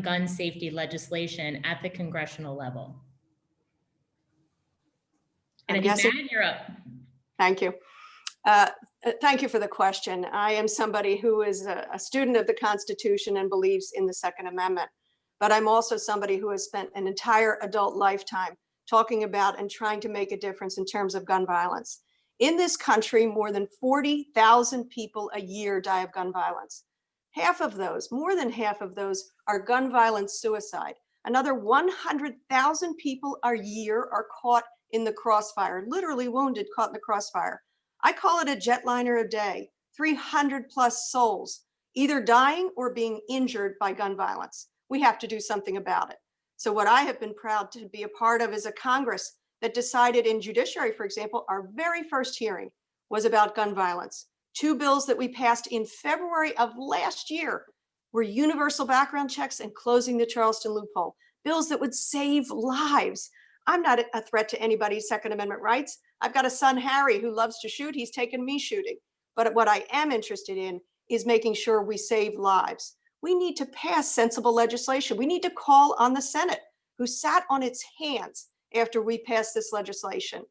gun safety legislation at the congressional level? And if you're mad, you're up. Thank you. Thank you for the question. I am somebody who is a student of the Constitution and believes in the Second Amendment, but I'm also somebody who has spent an entire adult lifetime talking about and trying to make a difference in terms of gun violence. In this country, more than 40,000 people a year die of gun violence. Half of those, more than half of those, are gun violence suicide. Another 100,000 people a year are caught in the crossfire, literally wounded, caught in the crossfire. I call it a jetliner a day, 300 plus souls, either dying or being injured by gun violence. We have to do something about it. So what I have been proud to be a part of is a Congress that decided in judiciary, for example, our very first hearing was about gun violence. 2 bills that we passed in February of last year were universal background checks and closing the Charleston loophole, bills that would save lives. I'm not a threat to anybody's Second Amendment rights. I've got a son, Harry, who loves to shoot. He's taken me shooting. But what I am interested in is making sure we save lives. We need to pass sensible legislation. We need to call on the Senate, who sat on its hands after we passed this legislation,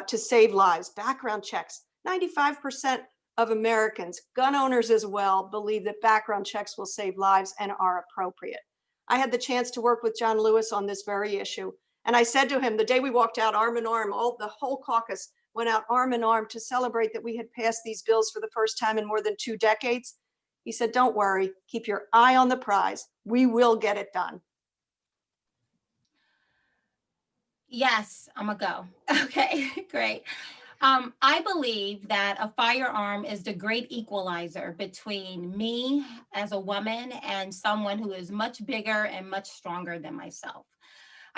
to save lives. Background checks. 95% of Americans, gun owners as well, believe that background checks will save lives and are appropriate. I had the chance to work with John Lewis on this very issue. And I said to him, the day we walked out arm in arm, the whole caucus went out arm in arm to celebrate that we had passed these bills for the first time in more than 2 decades. He said, don't worry, keep your eye on the prize. We will get it done. Yes, I'm gonna go. Okay, great. I believe that a firearm is the great equalizer between me as a woman and someone who is much bigger and much stronger than myself.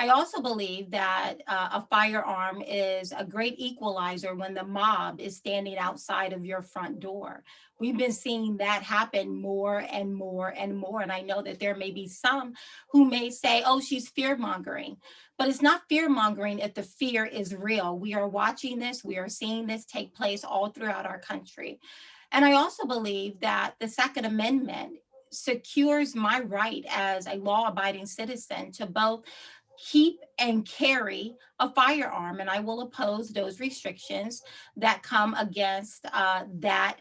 I also believe that a firearm is a great equalizer when the mob is standing outside of your front door. We've been seeing that happen more and more and more. And I know that there may be some who may say, oh, she's fear mongering. But it's not fear mongering if the fear is real. We are watching this. We are seeing this take place all throughout our country. And I also believe that the Second Amendment secures my right as a law-abiding citizen to both keep and carry a firearm, and I will oppose those restrictions that come against that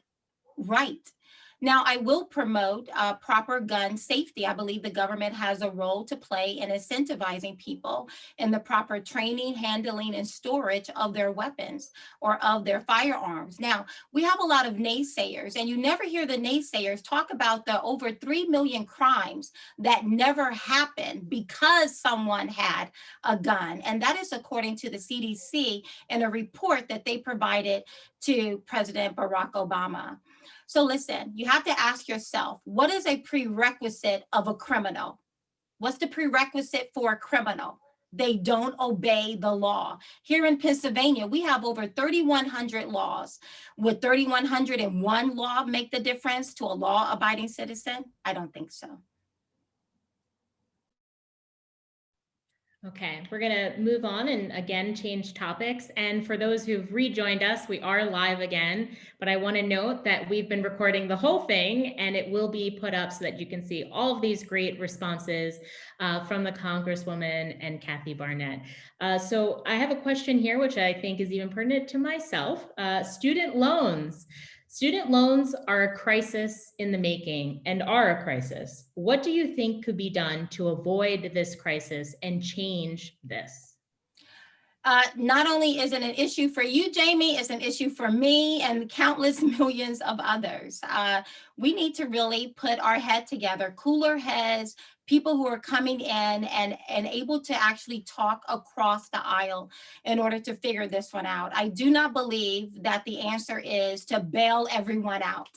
right. Now, I will promote proper gun safety. I believe the government has a role to play in incentivizing people in the proper training, handling, and storage of their weapons or of their firearms. Now, we have a lot of naysayers, and you never hear the naysayers talk about the over 3 million crimes that never happened because someone had a gun. And that is according to the CDC in a report that they provided to President Barack Obama. So listen, you have to ask yourself, what is a prerequisite of a criminal? What's the prerequisite for a criminal? They don't obey the law. Here in Pennsylvania, we have over 3,100 laws. Would 3,101 law make the difference to a law-abiding citizen? I don't think so. Okay, we're going to move on and again change topics. And for those who've rejoined us, we are live again, but I want to note that we've been recording the whole thing and it will be put up so that you can see all of these great responses from the Congresswoman and Kathy Barnett. So I have a question here, which I think is even pertinent to myself. Student loans. Student loans are a crisis in the making and are a crisis. What do you think could be done to avoid this crisis and change this? Not only is it an issue for you, Jamie, it's an issue for me and countless millions of others. We need to really put our head together, cooler heads, people who are coming in and able to actually talk across the aisle in order to figure this one out. I do not believe that the answer is to bail everyone out.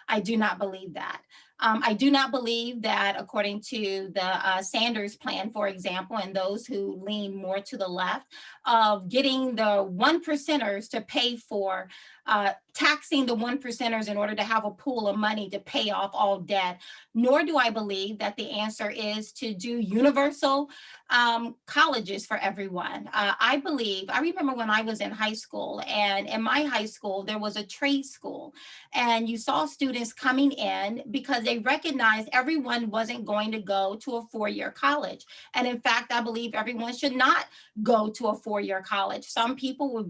I do not believe that. I do not believe that according to the Sanders plan, for example, and those who lean more to the left, of getting the 1%ers to pay for taxing the one percenters in order to have a pool of money to pay off all debt, nor do I believe that the answer is to do universal colleges for everyone. I remember when I was in high school, and in my high school, there was a trade school, and you saw students coming in because they recognized everyone wasn't going to go to a four-year college. And in fact, I believe everyone should not go to a four-year college. Some people will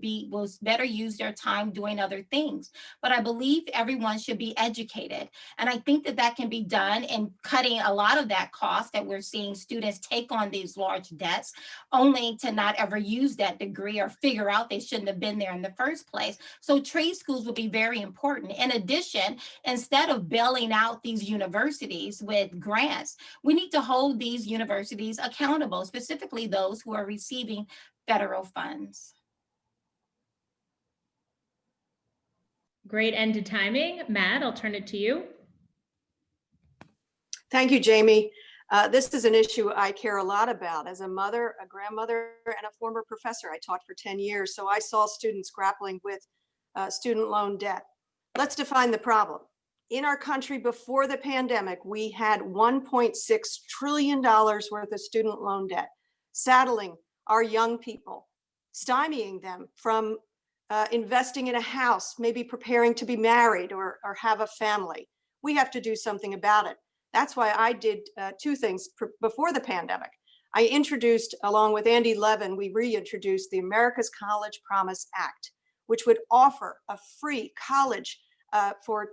better use their time doing other things. But I believe everyone should be educated. And I think that that can be done in cutting a lot of that cost that we're seeing students take on these large debts, only to not ever use that degree or figure out they shouldn't have been there in the first place. So trade schools will be very important. In addition, instead of bailing out these universities with grants, we need to hold these universities accountable, specifically those who are receiving federal funds. Great end to timing. Matt, I'll turn it to you. Thank you, Jamie. This is an issue I care a lot about. As a mother, a grandmother, and a former professor, I taught for 10 years, so I saw students grappling with student loan debt. Let's define the problem. In our country before the pandemic, we had $1.6 trillion worth of student loan debt, saddling our young people, stymieing them from investing in a house, maybe preparing to be married or have a family. We have to do something about it. That's why I did two things before the pandemic. I introduced, along with Andy Levin, we reintroduced the America's College Promise Act, which would offer a free college for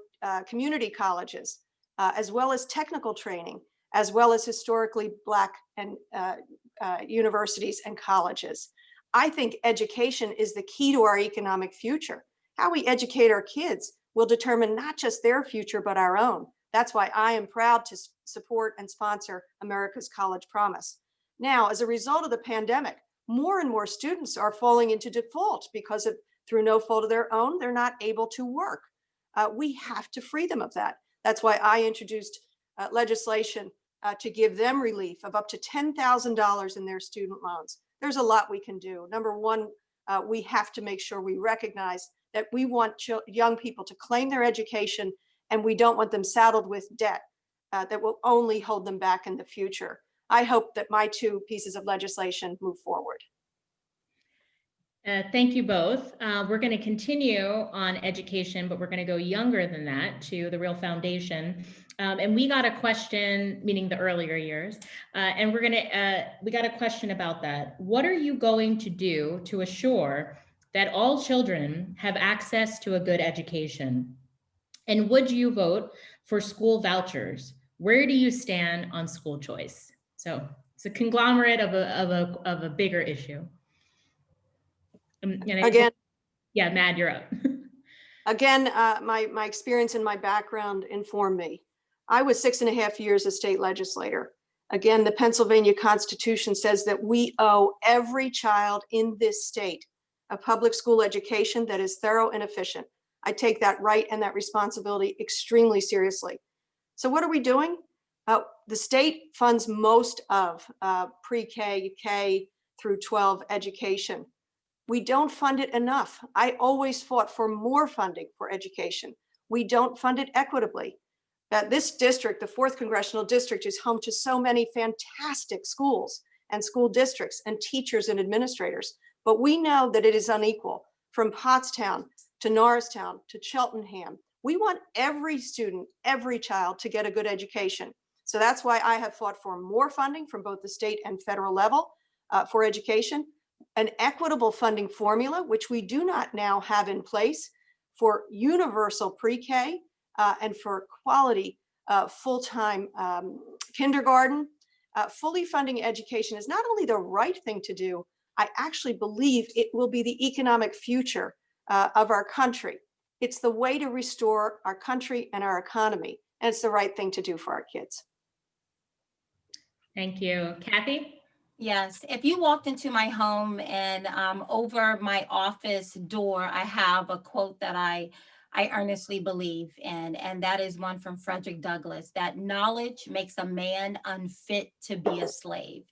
community colleges, as well as technical training, as well as historically Black and universities and colleges. I think education is the key to our economic future. How we educate our kids will determine not just their future, but our own. That's why I am proud to support and sponsor America's College Promise. Now, as a result of the pandemic, more and more students are falling into default because through no fault of their own, they're not able to work. We have to free them of that. That's why I introduced legislation to give them relief of up to $10,000 in their student loans. There's a lot we can do. Number one, we have to make sure we recognize that we want young people to claim their education, and we don't want them saddled with debt that will only hold them back in the future. I hope that my two pieces of legislation move forward. Thank you both. We're going to continue on education, but we're going to go younger than that to the real foundation. And we got a question, meaning the earlier years, and we got a question about that. What are you going to do to assure that all children have access to a good education? And would you vote for school vouchers? Where do you stand on school choice? So it's a conglomerate of a bigger issue. Again, yeah, Mad, you're up. Again, my experience and my background informed me. I was 6.5 years a state legislator. Again, the Pennsylvania Constitution says that we owe every child in this state a public school education that is thorough and efficient. I take that right and that responsibility extremely seriously. So what are we doing? The state funds most of pre-K, K through 12 education. We don't fund it enough. I always fought for more funding for education. We don't fund it equitably. This district, the 4th Congressional District, is home to so many fantastic schools and school districts and teachers and administrators, but we know that it is unequal. From Pottstown to Norristown to Cheltenham, we want every student, every child to get a good education. So that's why I have fought for more funding from both the state and federal level for education. An equitable funding formula, which we do not now have in place for universal pre-K and for quality full-time kindergarten. Fully funding education is not only the right thing to do, I actually believe it will be the economic future of our country. It's the way to restore our country and our economy, and it's the right thing to do for our kids. Thank you. Kathy? Yes, if you walked into my home and over my office door, I have a quote that I earnestly believe in, and that is one from Frederick Douglass, that knowledge makes a man unfit to be a slave.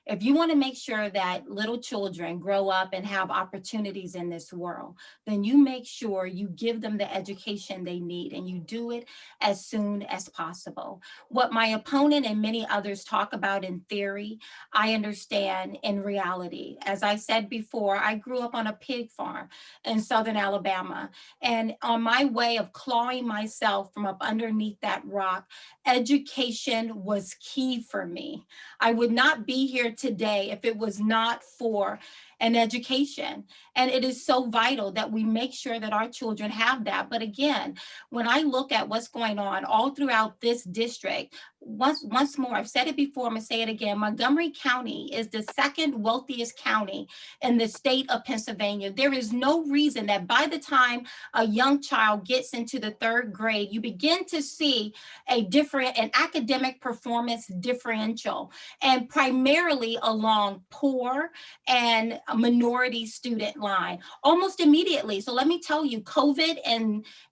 If you want to make sure that little children grow up and have opportunities in this world, then you make sure you give them the education they need, and you do it as soon as possible. What my opponent and many others talk about in theory, I understand in reality. As I said before, I grew up on a pig farm in Southern Alabama. And on my way of clawing myself from up underneath that rock, education was key for me. I would not be here today if it was not for an education. And it is so vital that we make sure that our children have that. But again, when I look at what's going on all throughout this district, once more, I've said it before, I'm gonna say it again, Montgomery County is the second wealthiest county in the state of Pennsylvania. There is no reason that by the time a young child gets into the 3rd grade, you begin to see an academic performance differential, and primarily along poor and minority student line almost immediately. So let me tell you, COVID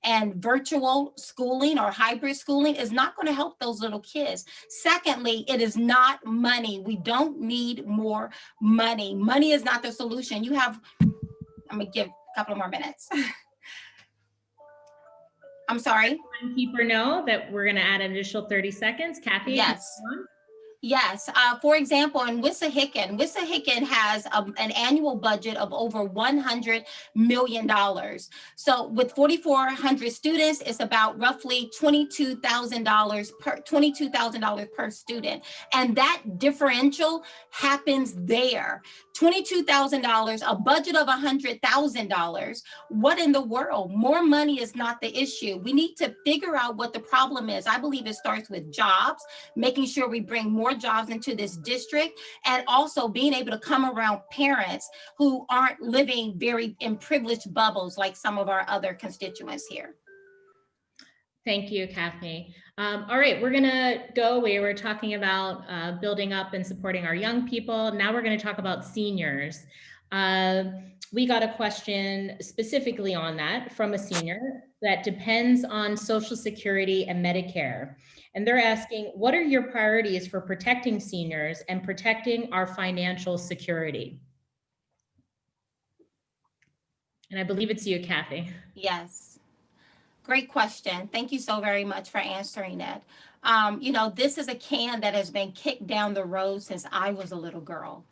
and virtual schooling or hybrid schooling is not going to help those little kids. Secondly, it is not money. We don't need more money. Money is not the solution. I'm going to give a couple more minutes. I'm sorry. Timekeeper know that we're going to add an additional 30 seconds. Kathy? Yes. Yes. For example, in Wissahickon has an annual budget of over $100 million. So with 4,400 students, it's about roughly $22,000 per student. And that differential happens there. $22,000, a budget of $100,000. What in the world? More money is not the issue. We need to figure out what the problem is. I believe it starts with jobs, making sure we bring more jobs into this district, and also being able to come around parents who aren't living very in privileged bubbles like some of our other constituents here. Thank you, Kathy. All right, we're gonna go. We were talking about building up and supporting our young people. Now we're gonna talk about seniors. We got a question specifically on that from a senior that depends on Social Security and Medicare. And they're asking, what are your priorities for protecting seniors and protecting our financial security? And I believe it's you, Kathy. Yes. Great question. Thank you so very much for answering it. This is a can that has been kicked down the road since I was a little girl.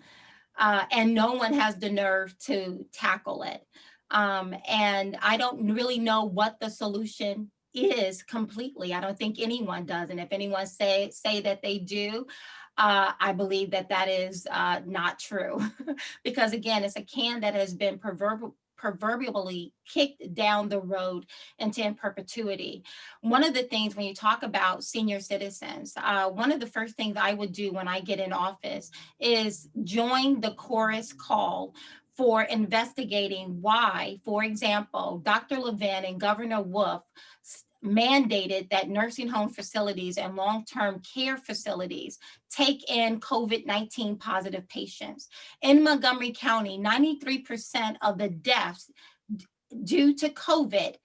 And no one has the nerve to tackle it. And I don't really know what the solution is completely. I don't think anyone does. And if anyone say that they do, I believe that is not true. Because again, it's a can that has been proverbially kicked down the road into in perpetuity. One of the things when you talk about senior citizens, one of the first things I would do when I get in office is join the chorus call for investigating why, for example, Dr. Levin and Governor Wolf mandated that nursing home facilities and long-term care facilities take in COVID-19 positive patients. In Montgomery County, 93% of the deaths due to COVID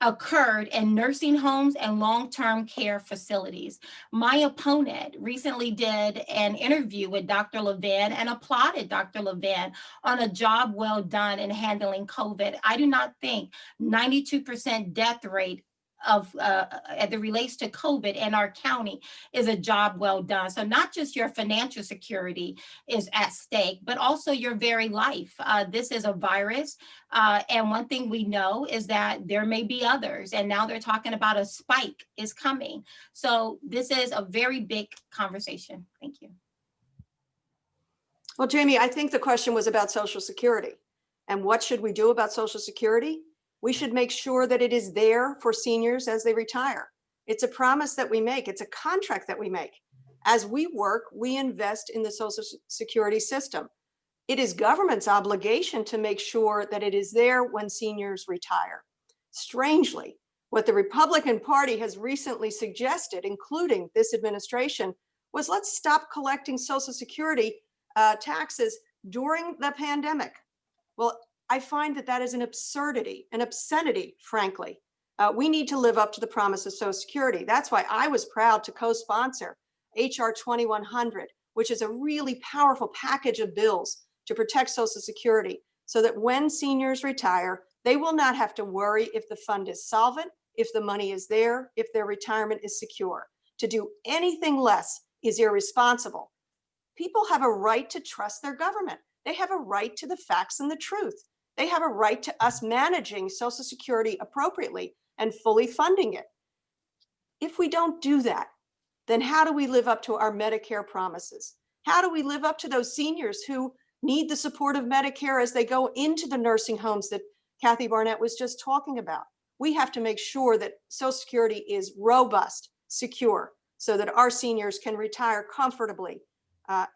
occurred in nursing homes and long-term care facilities. My opponent recently did an interview with Dr. Levin and applauded Dr. Levin on a job well done in handling COVID. I do not think 92% death rate as it relates to COVID in our county is a job well done. So not just your financial security is at stake, but also your very life. This is a virus. And one thing we know is that there may be others. And now they're talking about a spike is coming. So this is a very big conversation. Thank you. Well, Jamie, I think the question was about Social Security. And what should we do about Social Security? We should make sure that it is there for seniors as they retire. It's a promise that we make. It's a contract that we make. As we work, we invest in the Social Security system. It is government's obligation to make sure that it is there when seniors retire. Strangely, what the Republican Party has recently suggested, including this administration, was let's stop collecting Social Security taxes during the pandemic. Well, I find that is an absurdity, an obscenity, frankly. We need to live up to the promise of Social Security. That's why I was proud to co-sponsor HR 2100, which is a really powerful package of bills to protect Social Security so that when seniors retire, they will not have to worry if the fund is solvent, if the money is there, if their retirement is secure. To do anything less is irresponsible. People have a right to trust their government. They have a right to the facts and the truth. They have a right to us managing Social Security appropriately and fully funding it. If we don't do that, then how do we live up to our Medicare promises? How do we live up to those seniors who need the support of Medicare as they go into the nursing homes that Kathy Barnett was just talking about? We have to make sure that Social Security is robust, secure, so that our seniors can retire comfortably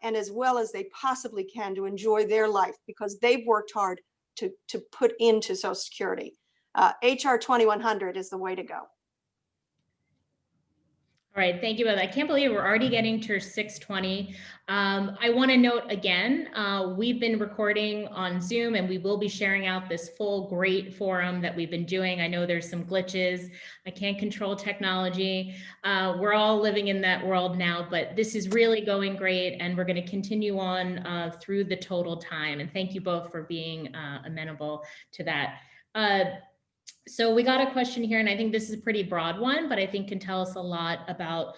and as well as they possibly can to enjoy their life because they've worked hard to put into Social Security. HR 2100 is the way to go. All right, thank you both. I can't believe we're already getting to 6:20. I want to note again, we've been recording on Zoom and we will be sharing out this full great forum that we've been doing. I know there's some glitches. I can't control technology. We're all living in that world now, but this is really going great and we're going to continue on through the total time. And thank you both for being amenable to that. So we got a question here, and I think this is a pretty broad one, but I think can tell us a lot about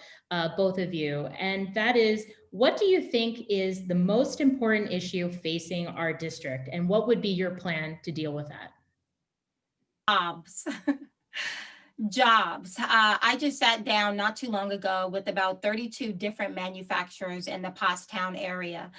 both of you. And that is, what do you think is the most important issue facing our district? And what would be your plan to deal with that? Jobs. Jobs. I just sat down not too long ago with about 32 different manufacturers in the Pottstown area.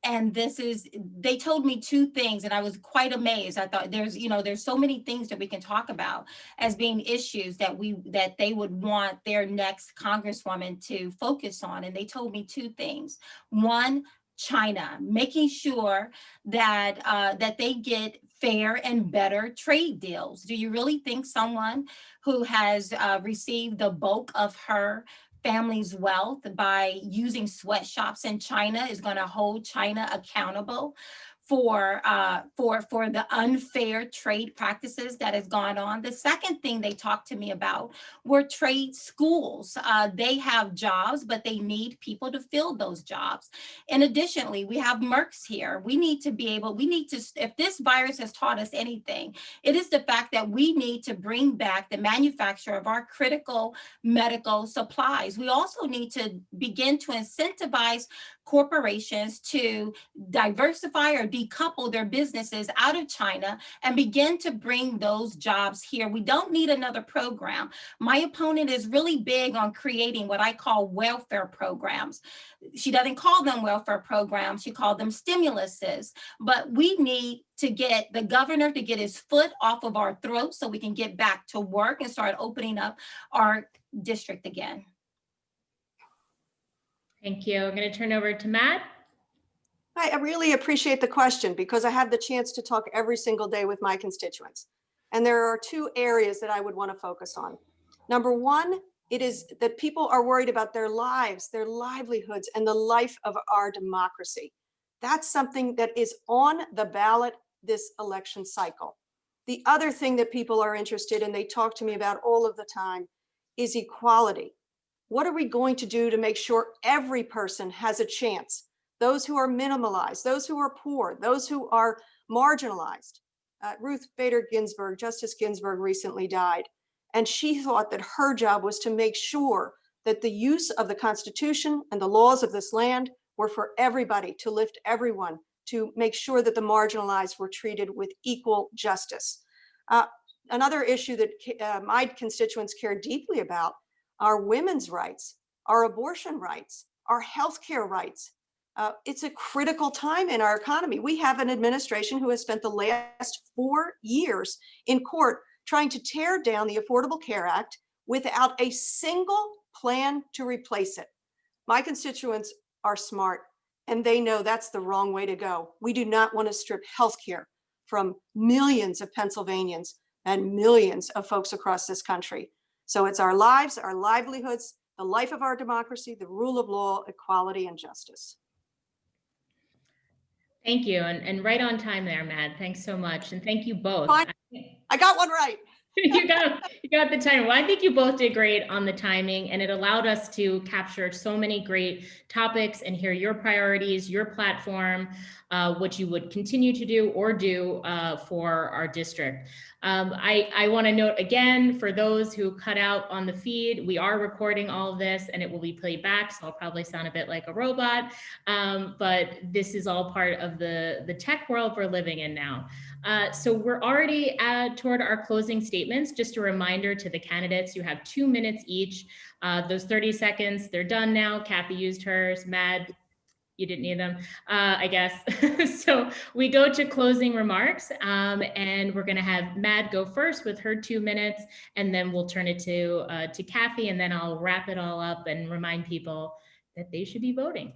And they told me two things and I was quite amazed. I thought there's so many things that we can talk about as being issues that they would want their next congresswoman to focus on. And they told me two things. One, China, making sure that they get fair and better trade deals. Do you really think someone who has received the bulk of her family's wealth by using sweatshops in China is going to hold China accountable for the unfair trade practices that has gone on? The second thing they talked to me about were trade schools. They have jobs, but they need people to fill those jobs. And additionally, we have Mercs here. If this virus has taught us anything, it is the fact that we need to bring back the manufacture of our critical medical supplies. We also need to begin to incentivize corporations to diversify or decouple their businesses out of China and begin to bring those jobs here. We don't need another program. My opponent is really big on creating what I call welfare programs. She doesn't call them welfare programs, she called them stimuluses. But we need to get the governor to get his foot off of our throats so we can get back to work and start opening up our district again. Thank you. I'm going to turn over to Matt. I really appreciate the question because I have the chance to talk every single day with my constituents. And there are two areas that I would want to focus on. Number one, it is that people are worried about their lives, their livelihoods, and the life of our democracy. That's something that is on the ballot this election cycle. The other thing that people are interested in, they talk to me about all of the time, is equality. What are we going to do to make sure every person has a chance? Those who are minimalized, those who are poor, those who are marginalized. Ruth Bader Ginsburg, Justice Ginsburg recently died, and she thought that her job was to make sure that the use of the Constitution and the laws of this land were for everybody, to lift everyone, to make sure that the marginalized were treated with equal justice. Another issue that my constituents care deeply about are women's rights, our abortion rights, our healthcare rights. It's a critical time in our economy. We have an administration who has spent the last 4 years in court trying to tear down the Affordable Care Act without a single plan to replace it. My constituents are smart and they know that's the wrong way to go. We do not want to strip healthcare from millions of Pennsylvanians and millions of folks across this country. So it's our lives, our livelihoods, the life of our democracy, the rule of law, equality, and justice. Thank you. And right on time there, Matt. Thanks so much. And thank you both. Fine. I got one right. You got the timing. Well, I think you both did great on the timing, and it allowed us to capture so many great topics and hear your priorities, your platform, what you would continue to do or do for our district. I want to note again, for those who cut out on the feed, we are recording all of this and it will be played back, so I'll probably sound a bit like a robot, but this is all part of the tech world we're living in now. So we're already toward our closing statements. Just a reminder to the candidates, you have 2 minutes each. Those 30 seconds, they're done now. Kathy used hers. Mad, you didn't need them, I guess. So we go to closing remarks, and we're gonna have Mad go first with her 2 minutes, and then we'll turn it to Kathy, and then I'll wrap it all up and remind people that they should be voting.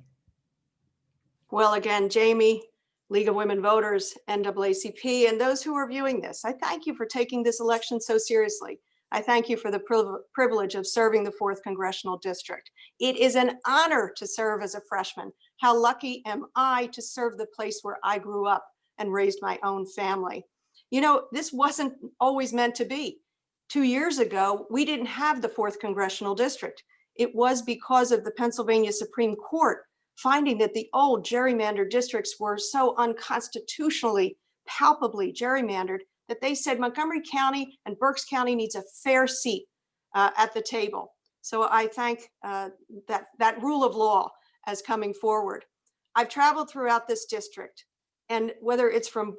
Well, again, Jamie, League of Women Voters, NAACP, and those who are viewing this, I thank you for taking this election so seriously. I thank you for the privilege of serving the 4th Congressional District. It is an honor to serve as a freshman. How lucky am I to serve the place where I grew up and raised my own family? You know, this wasn't always meant to be. 2 years ago, we didn't have the 4th Congressional District. It was because of the Pennsylvania Supreme Court finding that the old gerrymandered districts were so unconstitutionally, palpably gerrymandered that they said Montgomery County and Berks County needs a fair seat at the table. So I thank that rule of law as coming forward. I've traveled throughout this district, and whether it's from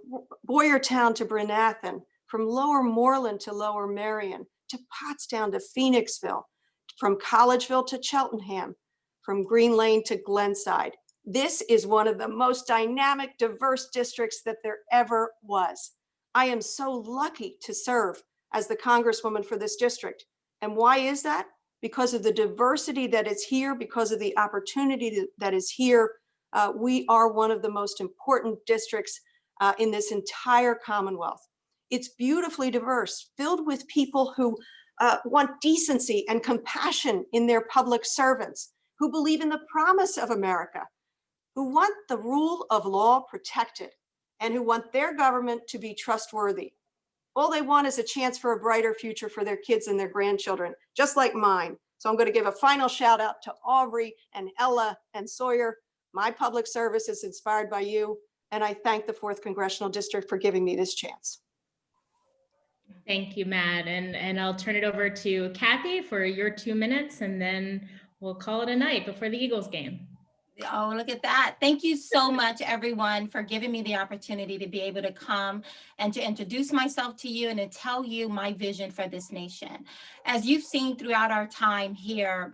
Boyertown to Brenathan, from Lower Moreland to Lower Marion, to Pottstown to Phoenixville, from Collegeville to Cheltenham, from Green Lane to Glenside. This is one of the most dynamic, diverse districts that there ever was. I am so lucky to serve as the Congresswoman for this district. And why is that? Because of the diversity that is here, because of the opportunity that is here. We are one of the most important districts in this entire Commonwealth. It's beautifully diverse, filled with people who want decency and compassion in their public servants, who believe in the promise of America, who want the rule of law protected, and who want their government to be trustworthy. All they want is a chance for a brighter future for their kids and their grandchildren, just like mine. So I'm going to give a final shout out to Aubrey and Ella and Sawyer. My public service is inspired by you, and I thank the 4th Congressional District for giving me this chance. Thank you, Matt. And I'll turn it over to Kathy for your 2 minutes, and then we'll call it a night before the Eagles game. Oh, look at that. Thank you so much, everyone, for giving me the opportunity to be able to come and to introduce myself to you and to tell you my vision for this nation. As you've seen throughout our time here,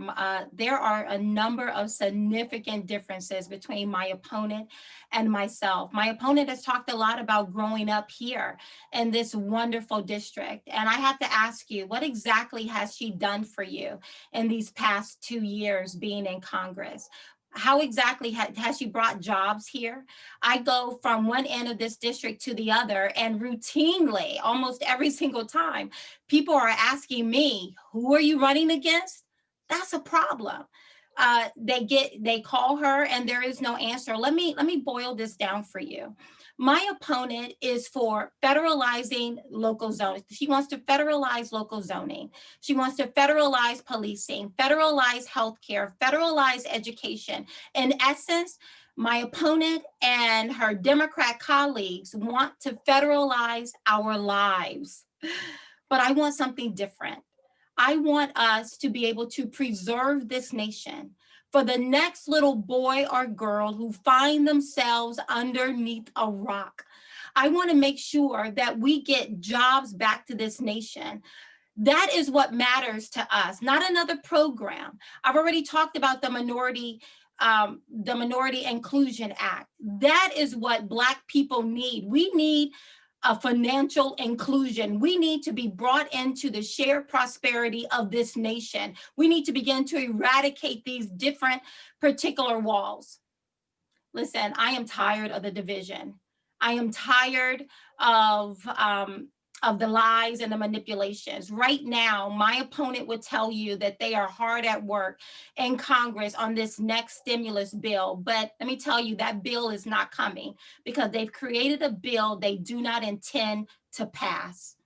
there are a number of significant differences between my opponent and myself. My opponent has talked a lot about growing up here in this wonderful district. And I have to ask you, what exactly has she done for you in these past 2 years being in Congress? How exactly has she brought jobs here? I go from one end of this district to the other, and routinely, almost every single time, people are asking me, who are you running against? That's a problem. They call her and there is no answer. Let me boil this down for you. My opponent is for federalizing local zoning. She wants to federalize local zoning. She wants to federalize policing, federalize healthcare, federalize education. In essence, my opponent and her Democrat colleagues want to federalize our lives. But I want something different. I want us to be able to preserve this nation for the next little boy or girl who find themselves underneath a rock. I want to make sure that we get jobs back to this nation. That is what matters to us, not another program. I've already talked about the Minority Inclusion Act. That is what Black people need. We need a financial inclusion. We need to be brought into the shared prosperity of this nation. We need to begin to eradicate these different particular walls. Listen, I am tired of the division. I am tired of the lies and the manipulations. Right now, my opponent would tell you that they are hard at work in Congress on this next stimulus bill. But let me tell you, that bill is not coming because they've created a bill they do not intend to pass.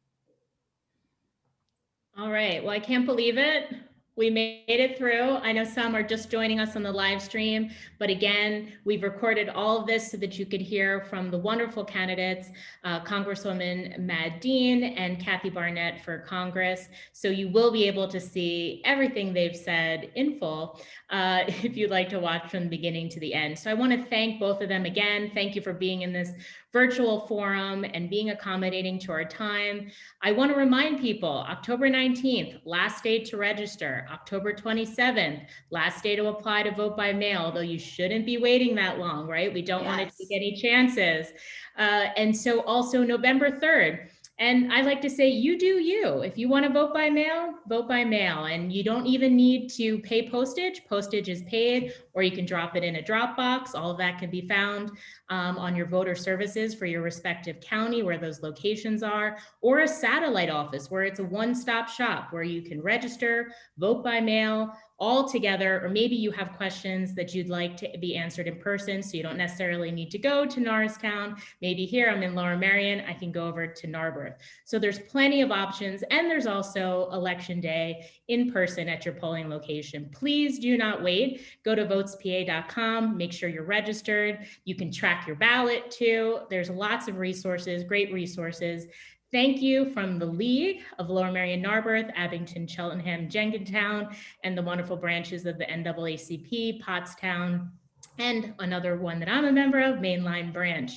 All right. Well, I can't believe it. We made it through. I know some are just joining us on the live stream, but again, we've recorded all of this so that you could hear from the wonderful candidates, Congresswoman Mad Dean and Kathy Barnett for Congress. So you will be able to see everything they've said in full if you'd like to watch from the beginning to the end. So I want to thank both of them again. Thank you for being in this virtual forum and being accommodating to our time. I want to remind people, October 19th, last day to register. October 27th, last day to apply to vote by mail, although you shouldn't be waiting that long, right? We don't want to take any chances. And so also November 3rd. And I like to say, you do you. If you want to vote by mail, vote by mail. And you don't even need to pay postage. Postage is paid, or you can drop it in a Dropbox. All of that can be found on your voter services for your respective county where those locations are, or a satellite office where it's a one-stop shop where you can register, vote by mail, all together, or maybe you have questions that you'd like to be answered in person, so you don't necessarily need to go to Norristown. Maybe here, I'm in Lower Merion, I can go over to Narberth. So there's plenty of options, and there's also Election Day in person at your polling location. Please do not wait. Go to votespa.com, make sure you're registered. You can track your ballot too. There's lots of resources, great resources. Thank you from the League of Lower Merion, Narberth, Abington, Cheltenham, Jenkintown, and the wonderful branches of the NAACP, Pottstown, and another one that I'm a member of, Mainline Branch.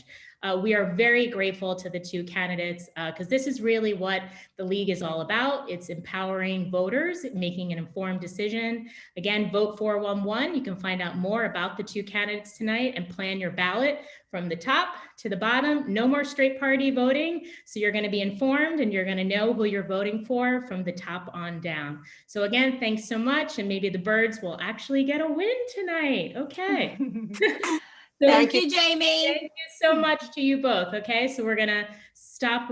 We are very grateful to the two candidates because this is really what the League is all about. It's empowering voters, making an informed decision. Again, vote 411. You can find out more about the two candidates tonight and plan your ballot from the top to the bottom. No more straight party voting. So you're going to be informed and you're going to know who you're voting for from the top on down. So again, thanks so much. And maybe the birds will actually get a win tonight. Okay. Thank you, Jamie. Thank you so much to you both. Okay, so we're going to stop